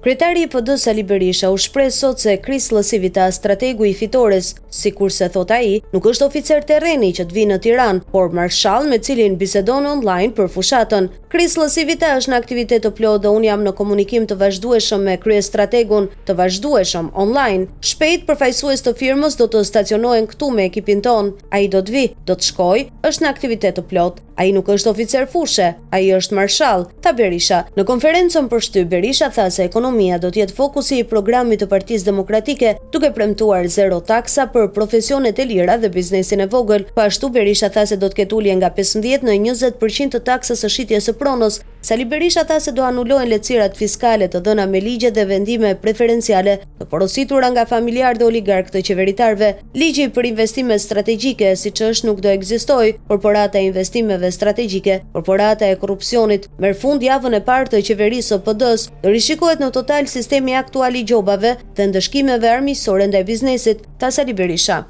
Kryetari i PD Sali Berisha u shpreh sot se Kris Lësivita, strategu i fitores, sikurse thot ai, nuk është oficer terreni që të vinë në Tiranë, por marshall me cilin bisedon online për fushatën. Kris Lësivita është në aktivitet të plotë dhe unë jam në komunikim të vazhdueshëm me kryestrategun të vazhdueshëm online. Shpejt përfaqësues të firmës do të stacionohen këtu me ekipin ton. Ai do të vi, do të shkoj, është në aktivitet të plotë. Ai nuk është oficer fushe, ai është marshall, tha Berisha. Në konferencën për shtyp, Berisha tha se ekonomia do të jetë fokusi i programit të Partisë Demokratike, duke premtuar zero taksa për profesionet e lira dhe biznesin e vogël. Po ashtu Berisha tha se do të ketë ulje nga 15 në 20% të taksës së shitjes së pronës. Sali Berisha tha se do anulohen lehtësirat fiskale të dhëna me ligje dhe vendime preferenciale të porositura nga familjar dhe oligark të qeveritarëve. Ligji për investime strategjike, siç është, nuk do ekzistojë. Korporata e investimeve strategjike, korporata e korrupsionit, merr fund javën e parë të qeverisë së PD-s, do rishikohet në total sistemi aktual i gjobave dhe ndëshkimeve armiqësore ndaj biznesit, tha Sali Berisha.